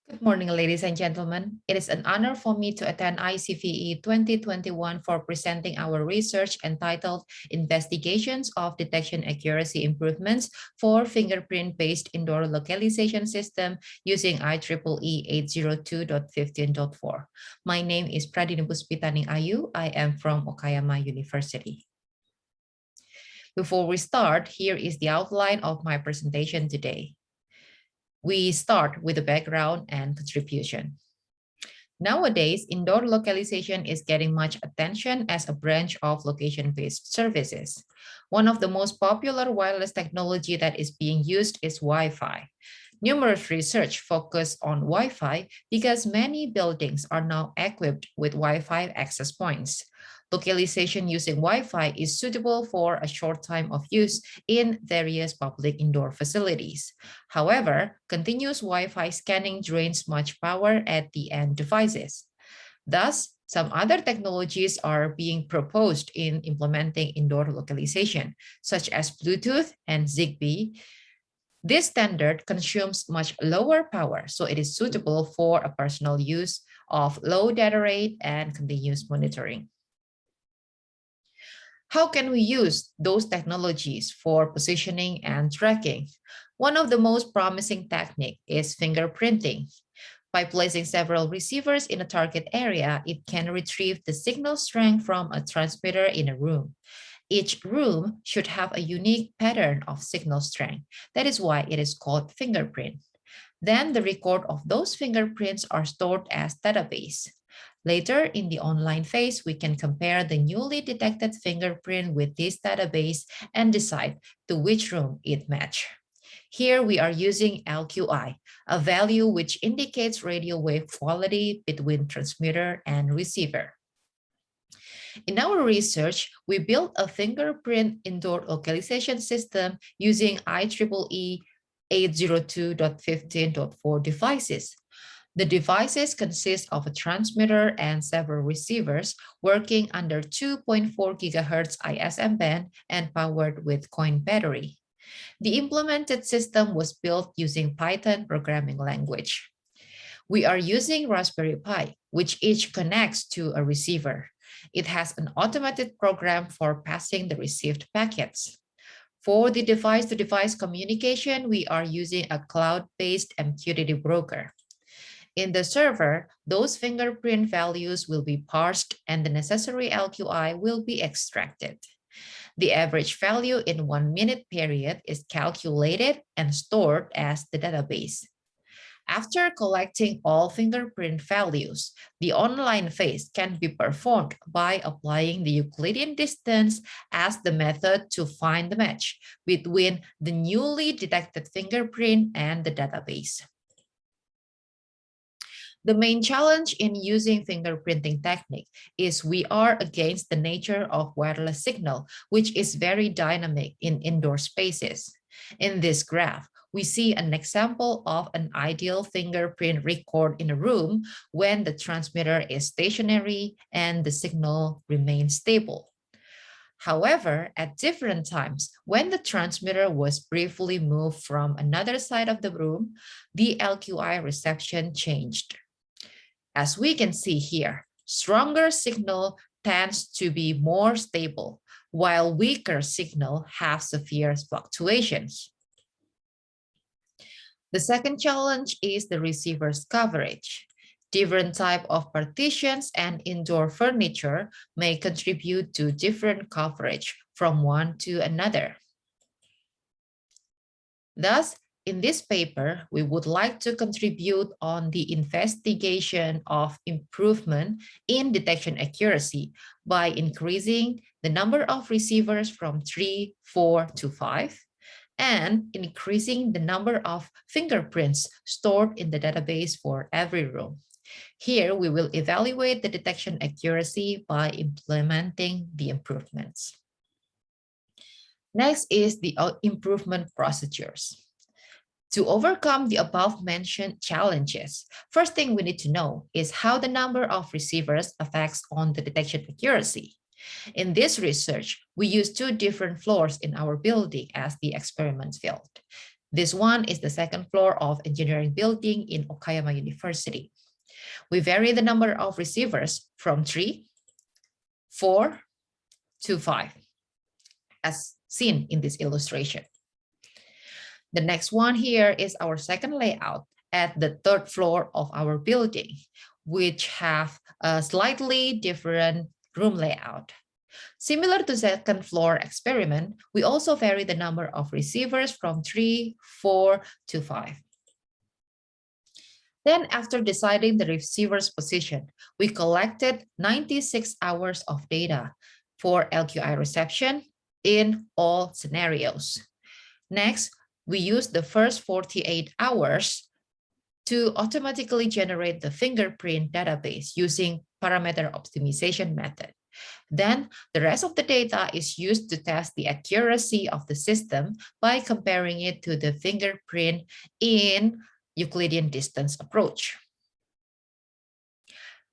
Good morning, ladies and gentlemen. It is an honor for me to attend ICVEE 2021 for presenting our research entitled Investigations of Detection Accuracy Improvements for Fingerprint-based Indoor Localization System using IEEE 802.15.4. My name is Pradini Puspitaning Ayu. I am from Okayama University. Before we start, here is the outline of my presentation today. We start with the background and contribution. Nowadays, indoor localization is getting much attention as a branch of location-based services. One of the most popular wireless technology that is being used is Wi-Fi. Numerous research focus on Wi-Fi because many buildings are now equipped with Wi-Fi access points. Localization using Wi-Fi is suitable for a short time of use in various public indoor facilities. However, continuous Wi-Fi scanning drains much power at the end devices. Thus, some other technologies are being proposed in implementing indoor localization, such as Bluetooth and ZigBee. This standard consumes much lower power, so it is suitable for a personal use of low data rate and continuous monitoring. How can we use those technologies for positioning and tracking? One of the most promising techniques is fingerprinting. By placing several receivers in a target area, it can retrieve the signal strength from a transmitter in a room. Each room should have a unique pattern of signal strength. That is why it is called fingerprint. Then the record of those fingerprints are stored as database. Later in the online phase, we can compare the newly detected fingerprint with this database and decide to which room it matches. Here we are using LQI, a value which indicates radio wave quality between transmitter and receiver. In our research, we built a fingerprint indoor localization system using IEEE 802.15.4 devices. The devices consist of a transmitter and several receivers working under 2.4 GHz ISM band and powered with coin battery. The implemented system was built using Python programming language. We are using Raspberry Pi, which each connects to a receiver. It has an automated program for passing the received packets. For the device-to-device communication, we are using a cloud-based MQTT broker. In the server, those fingerprint values will be parsed and the necessary LQI will be extracted. The average value in 1 minute period is calculated and stored as the database. After collecting all fingerprint values, the online phase can be performed by applying the Euclidean distance as the method to find the match between the newly detected fingerprint and the database. The main challenge in using fingerprinting technique is we are against the nature of wireless signal, which is very dynamic in indoor spaces. In this graph, we see an example of an ideal fingerprint record in a room when the transmitter is stationary and the signal remains stable. However, at different times, when the transmitter was briefly moved from another side of the room, the LQI reception changed. As we can see here, stronger signal tends to be more stable, while weaker signal have severe fluctuations. The second challenge is the receiver's coverage. Different type of partitions and indoor furniture may contribute to different coverage from one to another. Thus, in this paper, we would like to contribute on the investigation of improvement in detection accuracy by increasing the number of receivers from 3, 4 to 5, and increasing the number of fingerprints stored in the database for every room. Here, we will evaluate the detection accuracy by implementing the improvements. Next is the improvement procedures. To overcome the above-mentioned challenges, first thing we need to know is how the number of receivers affects on the detection accuracy. In this research, we used 2 different floors in our building as the experiment field. This one is the second floor of engineering building in Okayama University. We vary the number of receivers from 3, 4 to 5, as seen in this illustration. The next one here is our second layout at the third floor of our building, which have a slightly different room layout. Similar to second floor experiment, we also vary the number of receivers from 3, 4 to 5. Then after deciding the receiver's position, we collected 96 hours of data for LQI reception in all scenarios. Next, we used the first 48 hours to automatically generate the fingerprint database using parameter optimization method. Then the rest of the data is used to test the accuracy of the system by comparing it to the fingerprint in Euclidean distance approach.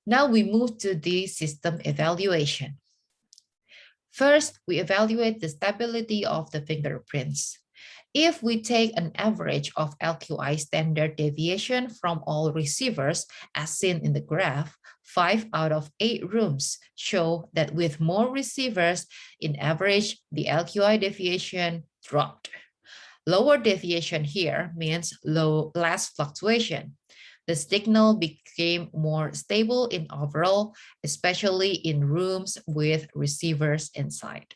Now we move to the system evaluation. First, we evaluate the stability of the fingerprints. If we take an average of LQI standard deviation from all receivers, as seen in the graph, 5 out of 8 rooms show that with more receivers, in average, the LQI deviation dropped. Lower deviation here means less fluctuation. The signal became more stable in overall, especially in rooms with receivers inside.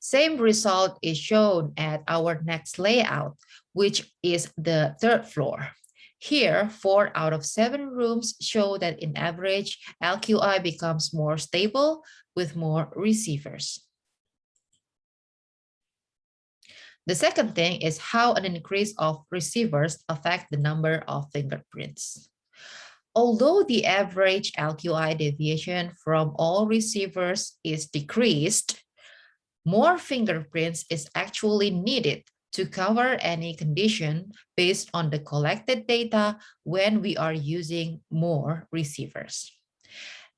Same result is shown at our next layout, which is the third floor. Here, 4 out of 7 rooms show that in average, LQI becomes more stable with more receivers. The second thing is how an increase of receivers affect the number of fingerprints. Although the average LQI deviation from all receivers is decreased, more fingerprints is actually needed to cover any condition based on the collected data when we are using more receivers.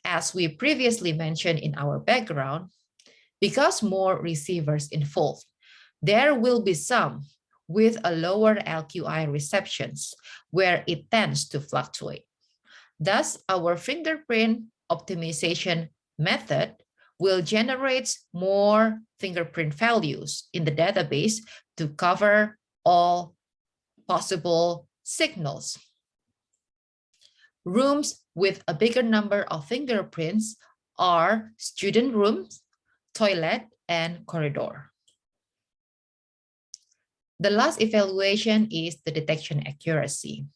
As we previously mentioned in our background, because more receivers involved, there will be some with a lower LQI receptions where it tends to fluctuate. Thus, our fingerprint optimization method will generate more fingerprint values in the database to cover all possible signals. Rooms with a bigger number of fingerprints are student rooms, toilet, and corridor. The last evaluation is the detection accuracy.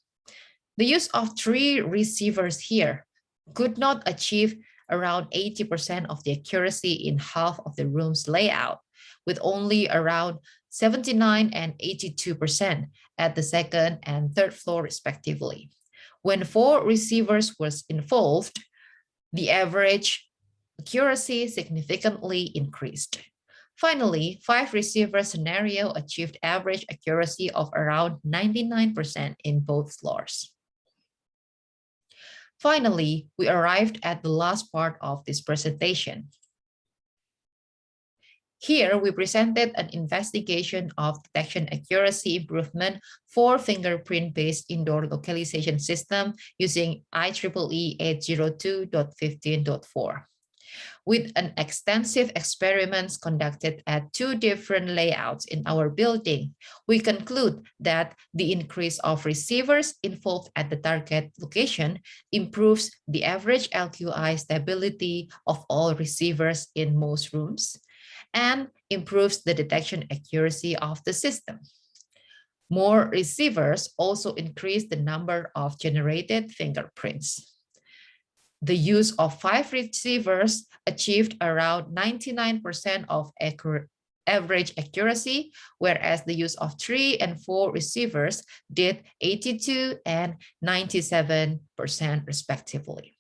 The use of 3 receivers here could not achieve around 80% of the accuracy in half of the room's layout, with only around 79 and 82% at the second and third floor respectively. When 4 receivers was involved, the average accuracy significantly increased. Finally, 5 receiver scenario achieved average accuracy of around 99% in both floors. Finally, we arrived at the last part of this presentation. Here, we presented an investigation of detection accuracy improvement for fingerprint-based indoor localization system using IEEE 802.15.4. With an extensive experiments conducted at 2 different layouts in our building, we conclude that the increase of receivers involved at the target location improves the average LQI stability of all receivers in most rooms and improves the detection accuracy of the system. More receivers also increase the number of generated fingerprints. The use of 5 receivers achieved around 99% of average accuracy, whereas the use of 3 and 4 receivers did 82 and 97% respectively.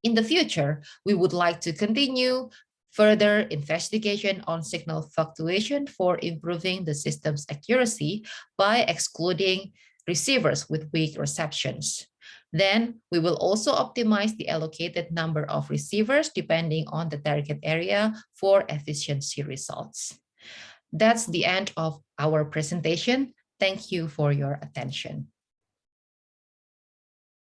In the future, we would like to continue further investigation on signal fluctuation for improving the system's accuracy by excluding receivers with weak receptions. Then we will also optimize the allocated number of receivers depending on the target area for efficiency results. That's the end of our presentation. Thank you for your attention.